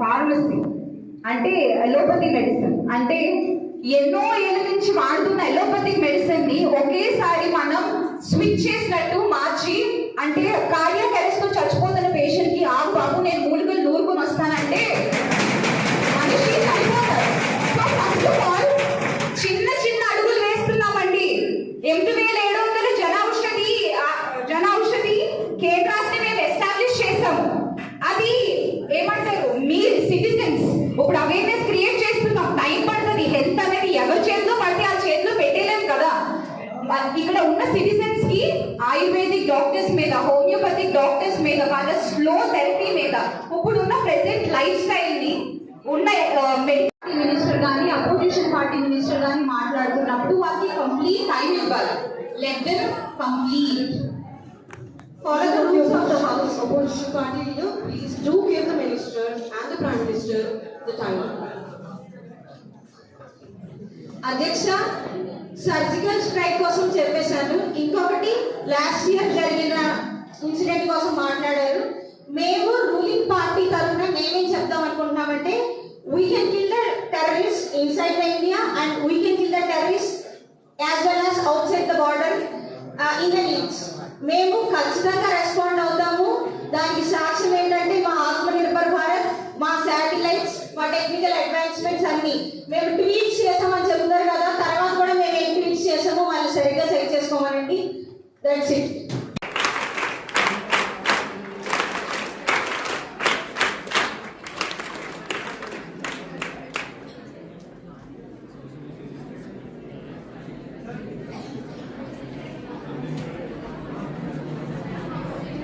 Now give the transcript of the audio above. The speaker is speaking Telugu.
ఫార్మసీ అంటే అలోపతి మెడిసిన్ అంటే ఎన్నో ఏళ్ళ నుంచి వాడుతున్న అలోపతిక్ మెడిసిన్ ని ఒకేసారి మనం స్విచ్ చేసినట్టు మార్చి, అంటే కార్డియాక్ అరెస్ట్ తో చచ్చిపోతున్న పేషెంట్ కి ఆగు బాబు నేను మూలికలు నూరుకొని వస్తానంటే మనిషి చనిపోతారు. సో ఫస్ట్ ఆఫ్ ఆల్ చిన్న చిన్న అడుగులు వేస్తున్నామండి. 8700 జన ఔషధి కేంద్రాన్ని మేము ఎస్టాబ్లిష్ చేసాము. అది ఏమంటారు, మీ సిటిజన్స్ ఇప్పుడు అవేర్నెస్ క్రియేట్ చేస్తున్నాం. టైం పడుతుంది. హెల్త్ అనేది ఎవరి చేతిలో పడితే ఆ చేతిలో పెట్టేలేము కదా. ఇక్కడ ఉన్న సిటిజన్స్ కి ఆయుర్వేదిక్ డాక్టర్స్ మీద, హోమియోపతిక్ డాక్టర్స్ మీద, వాళ్ళ స్లో థెరపీ మీద, ఇప్పుడున్న ప్రెసెంట్ లైఫ్ స్టైల్ ని ఉన్న మినిస్టర్ కానీ అపోజిషన్ పార్టీ మినిస్టర్ కానీ మాట్లాడుతున్నప్పుడు వాళ్ళకి కంప్లీట్ టైం ఇవ్వాలి. Let them complete. Follow the rules of the House. Opposition party leader, please do give the minister and the prime minister the time. అధ్యక్ష, సర్జికల్ స్ట్రైక్ కోసం చెప్పేశాను. ఇంకొకటి లాస్ట్ ఇయర్ జరిగిన ఇన్సిడెంట్ కోసం మాట్లాడారు. మేము రూలింగ్ పార్టీ తరఫున మేమేం చెప్తాం అనుకుంటున్నామంటే, we can kill the terrorist inside the India and we can kill the terrorist as well as outside the border in the needs. మేము ఖచ్చితంగా రెస్పాండ్ అవుతాము. దానికి సాక్ష్యం ఏంటంటే మా ఆత్మనిర్భర్ భారత్, మా శాటిలైట్స్, మా టెక్నికల్ అడ్వాన్స్మెంట్స్ అన్ని మేము ట్వీట్స్ చేసామని చెప్తున్నారు కదా. తర్వాత కూడా మేము ఏం ట్వీట్స్ చేసామో వాళ్ళు సరిగ్గా చెక్ చేసుకోమనండి. That's it.